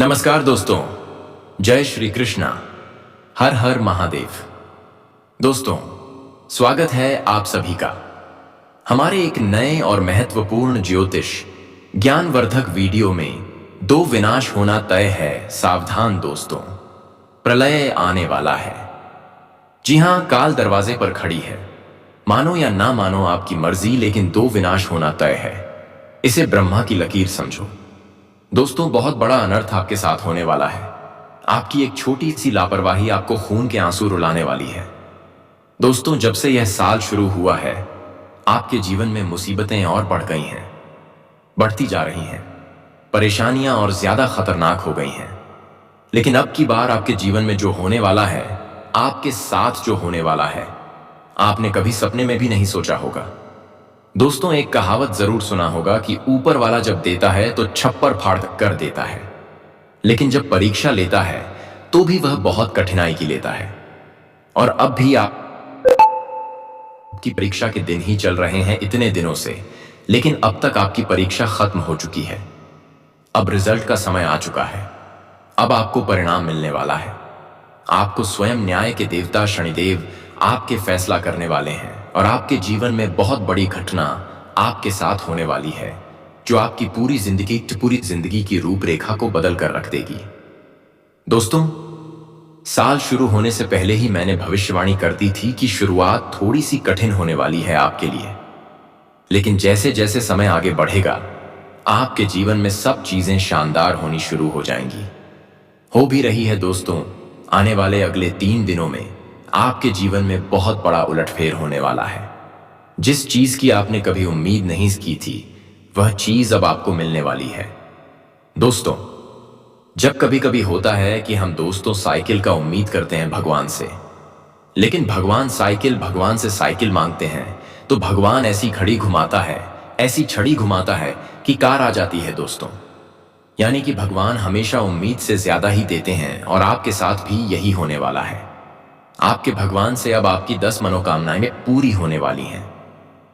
नमस्कार दोस्तों, जय श्री कृष्णा। हर हर महादेव। दोस्तों, स्वागत है आप सभी का हमारे एक नए और महत्वपूर्ण ज्योतिष ज्ञानवर्धक वीडियो में। दो विनाश होना तय है, सावधान दोस्तों, प्रलय आने वाला है। जी हां, काल दरवाजे पर खड़ी है। मानो या ना मानो आपकी मर्जी, लेकिन दो विनाश होना तय है। इसे ब्रह्मा की लकीर समझो दोस्तों। बहुत बड़ा अनर्थ आपके साथ होने वाला है। आपकी एक छोटी सी लापरवाही आपको खून के आंसू रुलाने वाली है। दोस्तों, जब से यह साल शुरू हुआ है, आपके जीवन में मुसीबतें और बढ़ गई हैं, बढ़ती जा रही हैं। परेशानियां और ज्यादा खतरनाक हो गई हैं। लेकिन अब की बार आपके जीवन में जो होने वाला है, आपके साथ जो होने वाला है, आपने कभी सपने में भी नहीं सोचा होगा। दोस्तों, एक कहावत जरूर सुना होगा कि ऊपर वाला जब देता है तो छप्पर फाड़ कर देता है, लेकिन जब परीक्षा लेता है तो भी वह बहुत कठिनाई की लेता है। और अब भी आपकी परीक्षा के दिन ही चल रहे हैं इतने दिनों से, लेकिन अब तक आपकी परीक्षा खत्म हो चुकी है। अब रिजल्ट का समय आ चुका है। अब आपको परिणाम मिलने वाला है। आपको स्वयं न्याय के देवता शनिदेव आपके फैसला करने वाले हैं, और आपके जीवन में बहुत बड़ी घटना आपके साथ होने वाली है, जो आपकी पूरी जिंदगी की रूपरेखा को बदल कर रख देगी। दोस्तों, साल शुरू होने से पहले ही मैंने भविष्यवाणी कर दी थी कि शुरुआत थोड़ी सी कठिन होने वाली है आपके लिए, लेकिन जैसे जैसे समय आगे बढ़ेगा, आपके जीवन में सब चीजें शानदार होनी शुरू हो जाएंगी। हो भी रही है दोस्तों। आने वाले अगले 3 दिनों में आपके जीवन में बहुत बड़ा उलटफेर होने वाला है। जिस चीज की आपने कभी उम्मीद नहीं की थी, वह चीज अब आपको मिलने वाली है। दोस्तों, जब कभी कभी होता है कि हम दोस्तों साइकिल का उम्मीद करते हैं भगवान से, लेकिन भगवान से साइकिल मांगते हैं तो भगवान ऐसी छड़ी घुमाता है कि कार आ जाती है दोस्तों। यानी कि भगवान हमेशा उम्मीद से ज्यादा ही देते हैं, और आपके साथ भी यही होने वाला है। आपके भगवान से अब आपकी 10 मनोकामनाएं पूरी होने वाली हैं।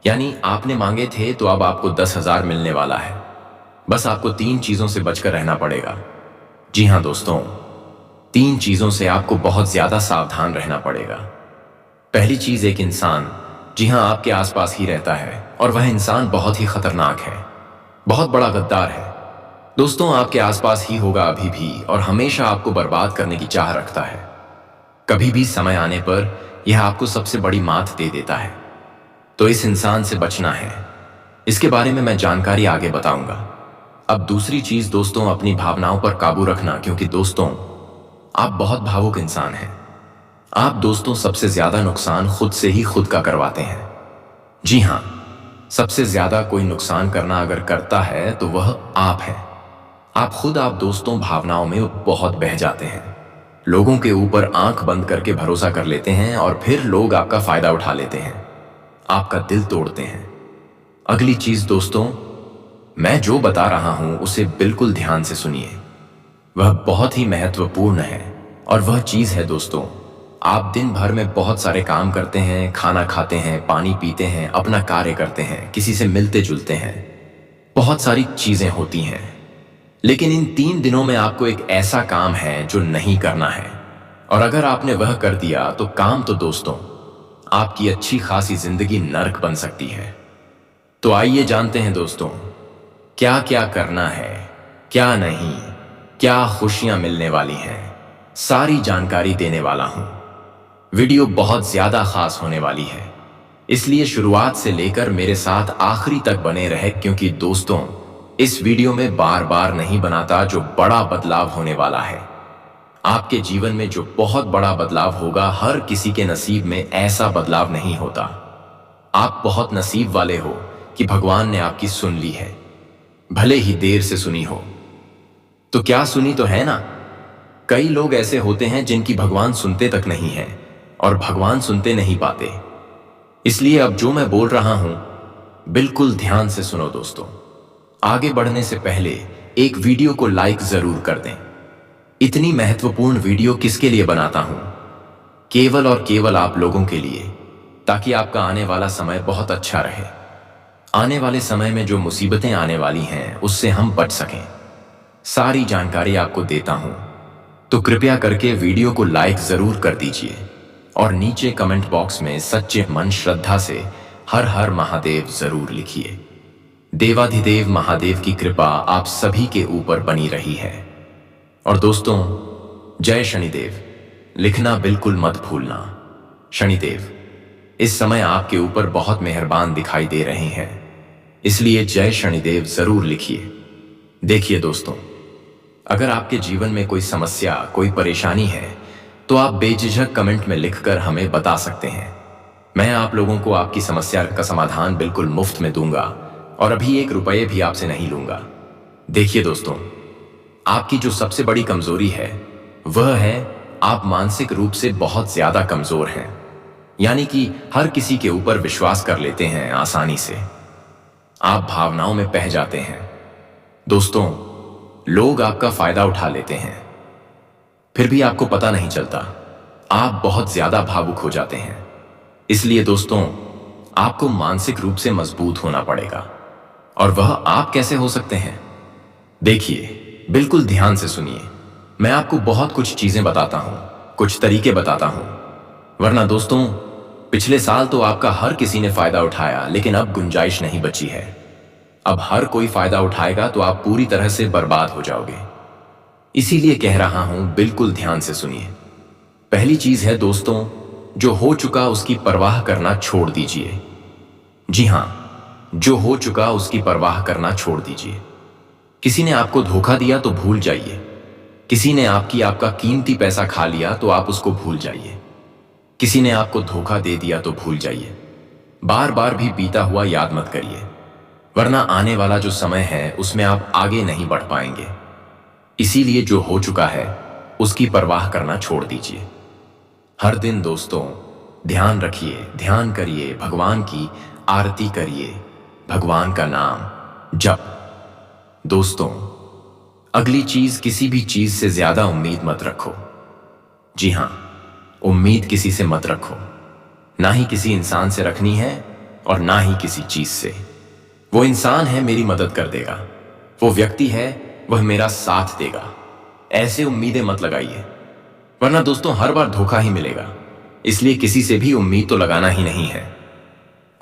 यानी आपने मांगे थे तो अब आपको 10,000 मिलने वाला है। बस आपको 3 चीजों से बचकर रहना पड़ेगा। जी हां दोस्तों, 3 चीजों से आपको बहुत ज्यादा सावधान रहना पड़ेगा। पहली चीज, एक इंसान, जी हां, आपके आसपास ही रहता है, और वह इंसान बहुत ही खतरनाक है, बहुत बड़ा गद्दार है। दोस्तों, आपके आसपास ही होगा अभी भी, और हमेशा आपको बर्बाद करने की चाह रखता है। कभी भी समय आने पर यह आपको सबसे बड़ी मात दे देता है। तो इस इंसान से बचना है। इसके बारे में मैं जानकारी आगे बताऊंगा। अब दूसरी चीज दोस्तों, अपनी भावनाओं पर काबू रखना, क्योंकि दोस्तों, आप बहुत भावुक इंसान हैं। आप दोस्तों सबसे ज्यादा नुकसान खुद से ही खुद का करवाते हैं। जी हां, सबसे ज्यादा कोई नुकसान करना अगर करता है तो वह आप है। आप दोस्तों भावनाओं में बहुत बह जाते हैं। लोगों के ऊपर आंख बंद करके भरोसा कर लेते हैं, और फिर लोग आपका फायदा उठा लेते हैं, आपका दिल तोड़ते हैं। अगली चीज दोस्तों, मैं जो बता रहा हूं उसे बिल्कुल ध्यान से सुनिए। वह बहुत ही महत्वपूर्ण है, और वह चीज है दोस्तों, आप दिन भर में बहुत सारे काम करते हैं, खाना खाते हैं, पानी पीते हैं, अपना कार्य करते हैं, किसी से मिलते जुलते हैं, बहुत सारी चीजें होती हैं। लेकिन इन 3 दिनों में आपको एक ऐसा काम है जो नहीं करना है, और अगर आपने वह कर दिया तो काम तो दोस्तों, आपकी अच्छी खासी जिंदगी नर्क बन सकती है। तो आइए जानते हैं दोस्तों, क्या क्या करना है, क्या नहीं, क्या खुशियां मिलने वाली हैं, सारी जानकारी देने वाला हूं। वीडियो बहुत ज्यादा खास होने वाली है, इसलिए शुरुआत से लेकर मेरे साथ आखिरी तक बने रहे, क्योंकि दोस्तों, इस वीडियो में बार बार नहीं बनाता जो बड़ा बदलाव होने वाला है। आपके जीवन में जो बहुत बड़ा बदलाव होगा, हर किसी के नसीब में ऐसा बदलाव नहीं होता। आप बहुत नसीब वाले हो कि भगवान ने आपकी सुन ली है, भले ही देर से सुनी हो। तो क्या सुनी तो है ना। कई लोग ऐसे होते हैं जिनकी भगवान सुनते तक नहीं है, और भगवान सुनते नहीं पाते। इसलिए अब जो मैं बोल रहा हूं, बिल्कुल ध्यान से सुनो दोस्तों। आगे बढ़ने से पहले एक वीडियो को लाइक जरूर कर दें। इतनी महत्वपूर्ण वीडियो किसके लिए बनाता हूं? केवल और केवल आप लोगों के लिए, ताकि आपका आने वाला समय बहुत अच्छा रहे। आने वाले समय में जो मुसीबतें आने वाली हैं, उससे हम बच सकें। सारी जानकारी आपको देता हूं, तो कृपया करके वीडियो को लाइक जरूर कर दीजिए और नीचे कमेंट बॉक्स में सच्चे मन श्रद्धा से हर हर महादेव जरूर लिखिए। देवाधिदेव महादेव की कृपा आप सभी के ऊपर बनी रही है। और दोस्तों, जय शनिदेव लिखना बिल्कुल मत भूलना। शनिदेव इस समय आपके ऊपर बहुत मेहरबान दिखाई दे रहे हैं, इसलिए जय शनिदेव जरूर लिखिए। देखिए दोस्तों, अगर आपके जीवन में कोई समस्या, कोई परेशानी है, तो आप बेझिझक कमेंट में लिखकर हमें बता सकते हैं। मैं आप लोगों को आपकी समस्या का समाधान बिल्कुल मुफ्त में दूंगा और अभी 1 रुपये भी आपसे नहीं लूंगा। देखिए दोस्तों, आपकी जो सबसे बड़ी कमजोरी है वह है आप मानसिक रूप से बहुत ज्यादा कमजोर हैं, यानी कि हर किसी के ऊपर विश्वास कर लेते हैं आसानी से। आप भावनाओं में बह जाते हैं। दोस्तों, लोग आपका फायदा उठा लेते हैं, फिर भी आपको पता नहीं चलता। आप बहुत ज्यादा भावुक हो जाते हैं। इसलिए दोस्तों, आपको मानसिक रूप से मजबूत होना पड़ेगा। और वह आप कैसे हो सकते हैं? देखिए, बिल्कुल ध्यान से सुनिए। मैं आपको बहुत कुछ चीजें बताता हूं, कुछ तरीके बताता हूं, वरना दोस्तों पिछले साल तो आपका हर किसी ने फायदा उठाया, लेकिन अब गुंजाइश नहीं बची है। अब हर कोई फायदा उठाएगा तो आप पूरी तरह से बर्बाद हो जाओगे। इसीलिए कह रहा हूं, बिल्कुल ध्यान से सुनिए। पहली चीज है दोस्तों, जो हो चुका उसकी परवाह करना छोड़ दीजिए। जी हां, जो हो चुका उसकी परवाह करना छोड़ दीजिए। किसी ने आपको धोखा दिया तो भूल जाइए। किसी ने आपका कीमती पैसा खा लिया तो आप उसको भूल जाइए। किसी ने आपको धोखा दे दिया तो भूल जाइए। बार बार भी बीता हुआ याद मत करिए, वरना आने वाला जो समय है उसमें आप आगे नहीं बढ़ पाएंगे। इसीलिए जो हो चुका है उसकी परवाह करना छोड़ दीजिए। हर दिन दोस्तों ध्यान रखिए, ध्यान करिए, भगवान की आरती करिए, भगवान का नाम जप। दोस्तों, अगली चीज, किसी भी चीज से ज्यादा उम्मीद मत रखो। जी हां, उम्मीद किसी से मत रखो। ना ही किसी इंसान से रखनी है और ना ही किसी चीज से। वो इंसान है मेरी मदद कर देगा, वो व्यक्ति है वह मेरा साथ देगा, ऐसे उम्मीदें मत लगाइए, वरना दोस्तों हर बार धोखा ही मिलेगा। इसलिए किसी से भी उम्मीद तो लगाना ही नहीं है।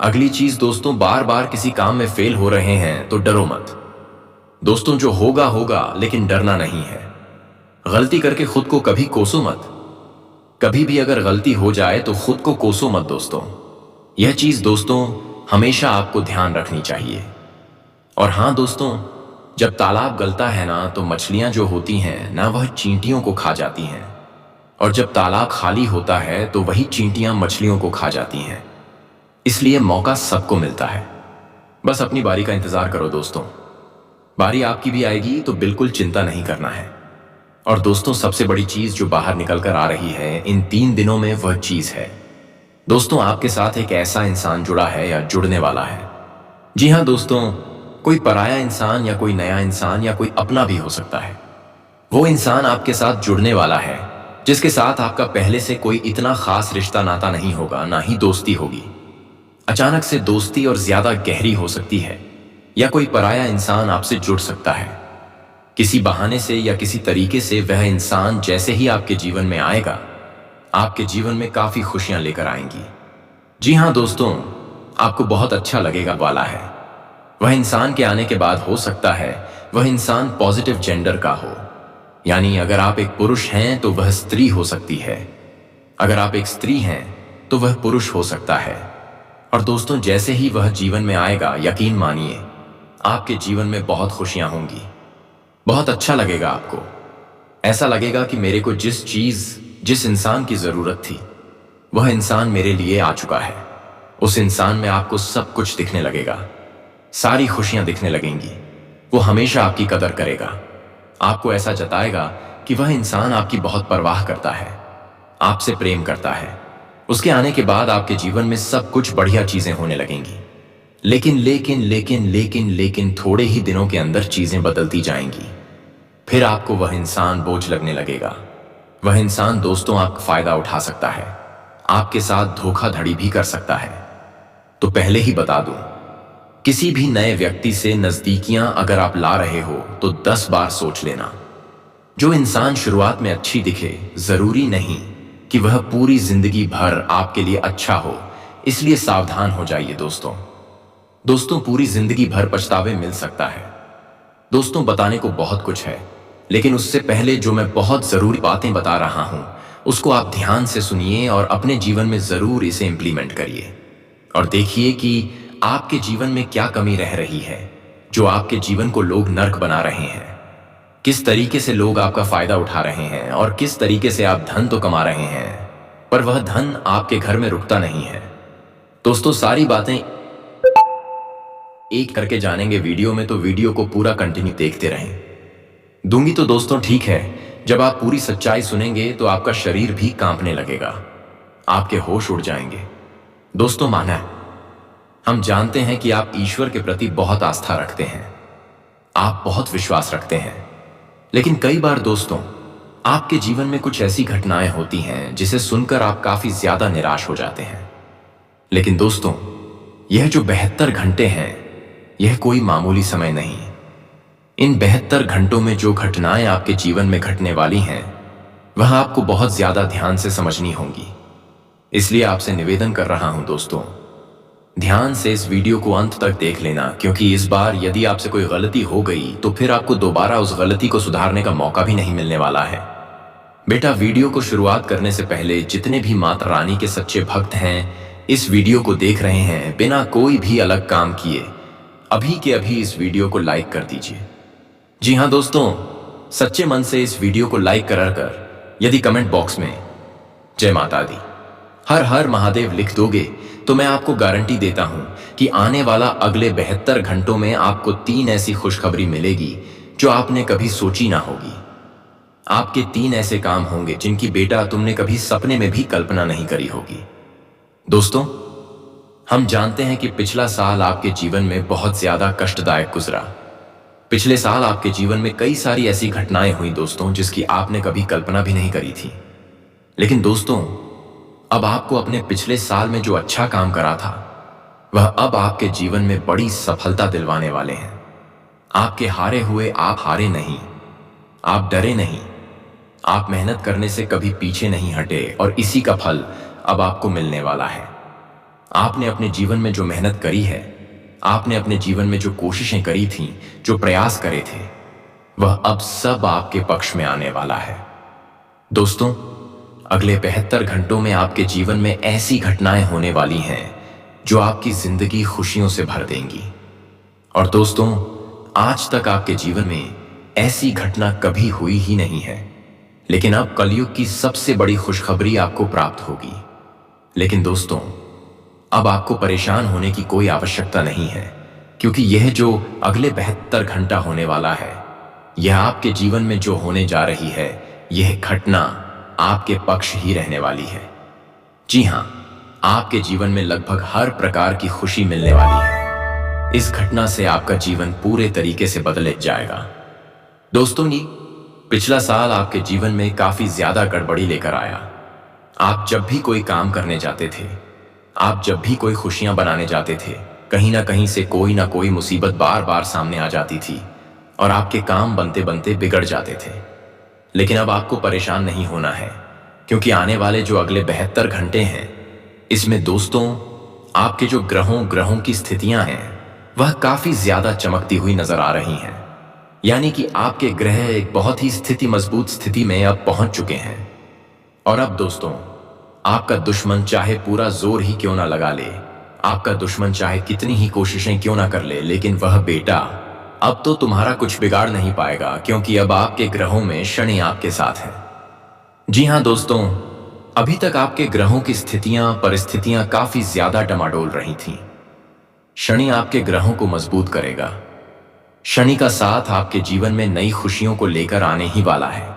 अगली चीज दोस्तों, बार बार किसी काम में फेल हो रहे हैं तो डरो मत। दोस्तों, जो होगा होगा, लेकिन डरना नहीं है। गलती करके खुद को कभी कोसो मत। कभी भी अगर गलती हो जाए तो खुद को कोसो मत दोस्तों। यह चीज दोस्तों हमेशा आपको ध्यान रखनी चाहिए। और हां दोस्तों, जब तालाब गलता है ना, तो मछलियां जो होती हैं ना, वह चींटियों को खा जाती हैं। और जब तालाब खाली होता है तो वही चींटियां मछलियों को खा जाती हैं। इसलिए मौका सबको मिलता है। बस अपनी बारी का इंतजार करो दोस्तों। बारी आपकी भी आएगी, तो बिल्कुल चिंता नहीं करना है। और दोस्तों, सबसे बड़ी चीज जो बाहर निकल कर आ रही है इन 3 दिनों में, वह चीज है दोस्तों, आपके साथ एक ऐसा इंसान जुड़ा है या जुड़ने वाला है। जी हां दोस्तों, कोई पराया इंसान या कोई नया इंसान या कोई अपना भी हो सकता है। वो इंसान आपके साथ जुड़ने वाला है जिसके साथ आपका पहले से कोई इतना खास रिश्ता नाता नहीं होगा, ना ही दोस्ती होगी। अचानक से दोस्ती और ज्यादा गहरी हो सकती है, या कोई पराया इंसान आपसे जुड़ सकता है। किसी बहाने से या किसी तरीके से वह इंसान जैसे ही आपके जीवन में आएगा, आपके जीवन में काफी खुशियां लेकर आएंगी। जी हां दोस्तों, आपको बहुत अच्छा लगेगा वाला है। वह इंसान के आने के बाद हो सकता है वह इंसान पॉजिटिव जेंडर का हो, यानी अगर आप एक पुरुष हैं तो वह स्त्री हो सकती है, अगर आप एक स्त्री हैं तो वह पुरुष हो सकता है। और दोस्तों, जैसे ही वह जीवन में आएगा, यकीन मानिए आपके जीवन में बहुत खुशियां होंगी। बहुत अच्छा लगेगा आपको। ऐसा लगेगा कि मेरे को जिस इंसान की जरूरत थी वह इंसान मेरे लिए आ चुका है। उस इंसान में आपको सब कुछ दिखने लगेगा, सारी खुशियां दिखने लगेंगी। वो हमेशा आपकी कदर करेगा, आपको ऐसा जताएगा कि वह इंसान आपकी बहुत परवाह करता है, आपसे प्रेम करता है। उसके आने के बाद आपके जीवन में सब कुछ बढ़िया चीजें होने लगेंगी। लेकिन लेकिन लेकिन लेकिन लेकिन थोड़े ही दिनों के अंदर चीजें बदलती जाएंगी। फिर आपको वह इंसान बोझ लगने लगेगा। वह इंसान दोस्तों आपका फायदा उठा सकता है, आपके साथ धोखाधड़ी भी कर सकता है। तो पहले ही बता दूं किसी भी नए व्यक्ति से नजदीकियां अगर आप ला रहे हो तो 10 बार सोच लेना। जो इंसान शुरुआत में अच्छी दिखे, जरूरी नहीं कि वह पूरी जिंदगी भर आपके लिए अच्छा हो, इसलिए सावधान हो जाइए दोस्तों। दोस्तों, पूरी जिंदगी भर पछतावे मिल सकता है। दोस्तों, बताने को बहुत कुछ है, लेकिन उससे पहले जो मैं बहुत जरूरी बातें बता रहा हूं उसको आप ध्यान से सुनिए और अपने जीवन में जरूर इसे इंप्लीमेंट करिए और देखिए कि आपके जीवन में क्या कमी रह रही है जो आपके जीवन को लोग नर्क बना रहे हैं। किस तरीके से लोग आपका फायदा उठा रहे हैं और किस तरीके से आप धन तो कमा रहे हैं, पर वह धन आपके घर में रुकता नहीं है। दोस्तों, सारी बातें एक करके जानेंगे वीडियो में, तो वीडियो को पूरा कंटिन्यू देखते रहें। दूंगी तो दोस्तों ठीक है, जब आप पूरी सच्चाई सुनेंगे तो आपका शरीर भी कांपने लगेगा, आपके होश उड़ जाएंगे। दोस्तों, माना है, हम जानते हैं कि आप ईश्वर के प्रति बहुत आस्था रखते हैं, आप बहुत विश्वास रखते हैं, लेकिन कई बार दोस्तों आपके जीवन में कुछ ऐसी घटनाएं होती हैं जिसे सुनकर आप काफी ज्यादा निराश हो जाते हैं। लेकिन दोस्तों, यह जो 72 घंटे हैं, यह कोई मामूली समय नहीं। इन 72 घंटों में जो घटनाएं आपके जीवन में घटने वाली हैं, वह आपको बहुत ज्यादा ध्यान से समझनी होंगी। इसलिए आपसे निवेदन कर रहा हूं दोस्तों, ध्यान से इस वीडियो को अंत तक देख लेना, क्योंकि इस बार यदि आपसे कोई गलती हो गई तो फिर आपको दोबारा उस गलती को सुधारने का मौका भी नहीं मिलने वाला है। बेटा, वीडियो को शुरुआत करने से पहले जितने भी माता रानी के सच्चे भक्त हैं इस वीडियो को देख रहे हैं, बिना कोई भी अलग काम किए अभी के अभी इस वीडियो को लाइक कर दीजिए। जी हाँ दोस्तों, सच्चे मन से इस वीडियो को लाइक कर यदि कमेंट बॉक्स में जय माता दी, हर हर महादेव लिख दोगे तो मैं आपको गारंटी देता हूं कि आने वाला अगले 72 घंटों में आपको 3 ऐसी खुशखबरी मिलेगी जो आपने कभी सोची ना होगी। आपके 3 ऐसे काम होंगे जिनकी बेटा तुमने कभी सपने में भी कल्पना नहीं करी होगी। दोस्तों, हम जानते हैं कि पिछला साल आपके जीवन में बहुत ज्यादा कष्टदायक गुजरा। पिछले साल आपके जीवन में कई सारी ऐसी घटनाएं हुई दोस्तों जिसकी आपने कभी कल्पना भी नहीं करी थी। लेकिन दोस्तों, अब आपको अपने पिछले साल में जो अच्छा काम करा था वह अब आपके जीवन में बड़ी सफलता दिलवाने वाले हैं। आपके हारे हुए आप हारे नहीं, आप डरे नहीं, आप मेहनत करने से कभी पीछे नहीं हटे और इसी का फल अब आपको मिलने वाला है। आपने अपने जीवन में जो मेहनत करी है, आपने अपने जीवन में जो कोशिशें करी थीं, जो प्रयास करे थे, वह अब सब आपके पक्ष में आने वाला है। दोस्तों, अगले 72 घंटों में आपके जीवन में ऐसी घटनाएं होने वाली हैं जो आपकी जिंदगी खुशियों से भर देंगी। और दोस्तों, आज तक आपके जीवन में ऐसी घटना कभी हुई ही नहीं है, लेकिन अब कलयुग की सबसे बड़ी खुशखबरी आपको प्राप्त होगी। लेकिन दोस्तों, अब आपको परेशान होने की कोई आवश्यकता नहीं है, क्योंकि यह जो अगले 72 घंटा होने वाला है, यह आपके जीवन में जो होने जा रही है, यह घटना आपके पक्ष ही रहने वाली है। जी हां, आपके जीवन में लगभग हर प्रकार की खुशी मिलने वाली है। इस घटना से आपका जीवन पूरे तरीके से बदल जाएगा। दोस्तों जी, पिछला साल आपके जीवन में काफी ज्यादा गड़बड़ी लेकर आया। आप जब भी कोई काम करने जाते थे, आप जब भी कोई खुशियां बनाने जाते थे, कहीं ना कहीं से कोई ना कोई मुसीबत बार बार सामने आ जाती थी और आपके काम बनते बनते बिगड़ जाते थे। लेकिन अब आपको परेशान नहीं होना है, क्योंकि आने वाले जो अगले 72 घंटे हैं, इसमें दोस्तों आपके जो ग्रहों की स्थितियां हैं वह काफी ज्यादा चमकती हुई नजर आ रही हैं। यानी कि आपके ग्रह एक बहुत ही मजबूत स्थिति में अब पहुंच चुके हैं। और अब दोस्तों, आपका दुश्मन चाहे पूरा जोर ही क्यों ना लगा ले, आपका दुश्मन चाहे कितनी ही कोशिशें क्यों ना कर ले, लेकिन वह बेटा अब तो तुम्हारा कुछ बिगाड़ नहीं पाएगा, क्योंकि अब आपके ग्रहों में शनि आपके साथ है। जी हां दोस्तों, अभी तक आपके ग्रहों की स्थितियां परिस्थितियां काफी ज्यादा डमाडोल रही थीं। शनि आपके ग्रहों को मजबूत करेगा। शनि का साथ आपके जीवन में नई खुशियों को लेकर आने ही वाला है,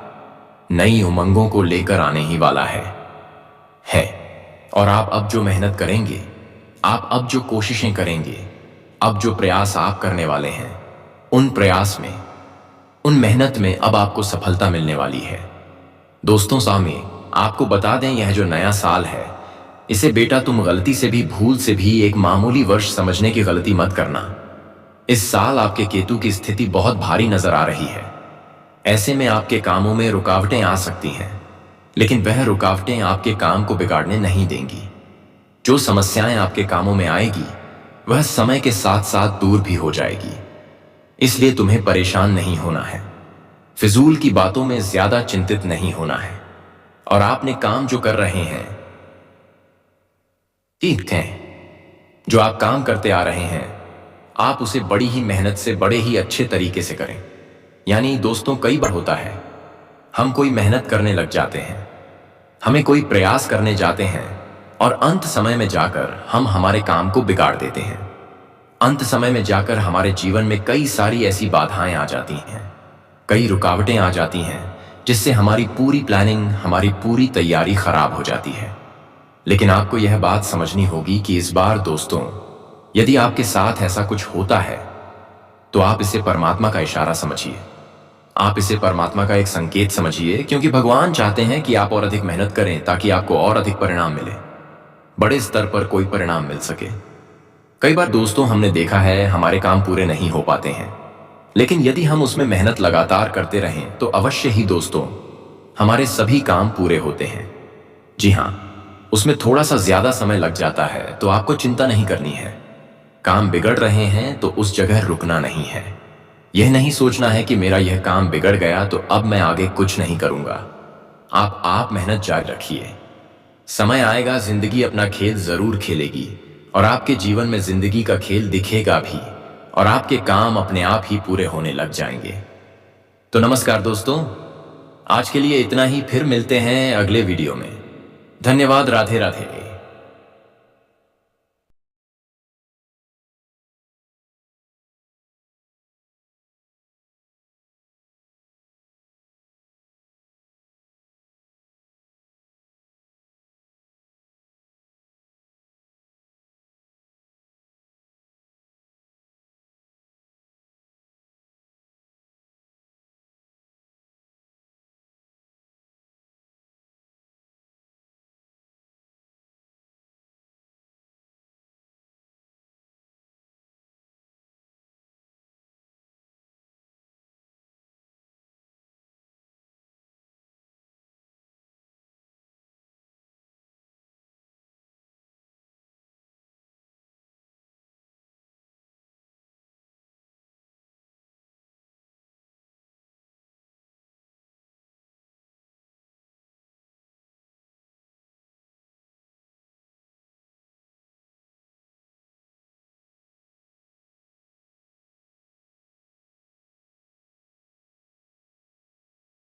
नई उमंगों को लेकर आने ही वाला है। और आप अब जो मेहनत करेंगे, आप अब जो कोशिशें करेंगे, अब जो प्रयास आप करने वाले हैं, उन प्रयास में, उन मेहनत में अब आपको सफलता मिलने वाली है। दोस्तों, सामने आपको बता दें, यह जो नया साल है, इसे बेटा तुम गलती से भी, भूल से भी एक मामूली वर्ष समझने की गलती मत करना। इस साल आपके केतु की स्थिति बहुत भारी नजर आ रही है। ऐसे में आपके कामों में रुकावटें आ सकती हैं, लेकिन वह रुकावटें आपके काम को बिगाड़ने नहीं देंगी। जो समस्याएं आपके कामों में आएगी वह समय के साथ साथ दूर भी हो जाएगी। इसलिए तुम्हें परेशान नहीं होना है, फिजूल की बातों में ज्यादा चिंतित नहीं होना है, और आपने काम जो कर रहे हैं ठीक है। जो आप काम करते आ रहे हैं आप उसे बड़ी ही मेहनत से बड़े ही अच्छे तरीके से करें। यानी दोस्तों, कई बार होता है हम कोई मेहनत करने लग जाते हैं, हमें कोई प्रयास करने जाते हैं और अंत समय में जाकर हम हमारे काम को बिगाड़ देते हैं। अंत समय में जाकर हमारे जीवन में कई सारी ऐसी बाधाएं आ जाती हैं, कई रुकावटें आ जाती हैं, जिससे हमारी पूरी प्लानिंग, हमारी पूरी तैयारी खराब हो जाती है। लेकिन आपको यह बात समझनी होगी कि इस बार दोस्तों, यदि आपके साथ ऐसा कुछ होता है तो आप इसे परमात्मा का इशारा समझिए। आप इसे परमात्मा का एक संकेत समझिए, क्योंकि भगवान चाहते हैं कि आप और अधिक मेहनत करें ताकि आपको और अधिक परिणाम मिले, बड़े स्तर पर कोई परिणाम मिल सके। कई बार दोस्तों हमने देखा है हमारे काम पूरे नहीं हो पाते हैं, लेकिन यदि हम उसमें मेहनत लगातार करते रहें तो अवश्य ही दोस्तों हमारे सभी काम पूरे होते हैं। जी हाँ, उसमें थोड़ा सा ज्यादा समय लग जाता है तो आपको चिंता नहीं करनी है। काम बिगड़ रहे हैं तो उस जगह रुकना नहीं है। यह नहीं सोचना है कि मेरा यह काम बिगड़ गया तो अब मैं आगे कुछ नहीं करूंगा। आप मेहनत जारी रखिए। समय आएगा, जिंदगी अपना खेल जरूर खेलेगी और आपके जीवन में जिंदगी का खेल दिखेगा भी, और आपके काम अपने आप ही पूरे होने लग जाएंगे। तो नमस्कार दोस्तों, आज के लिए इतना ही। फिर मिलते हैं अगले वीडियो में। धन्यवाद। राधे राधे।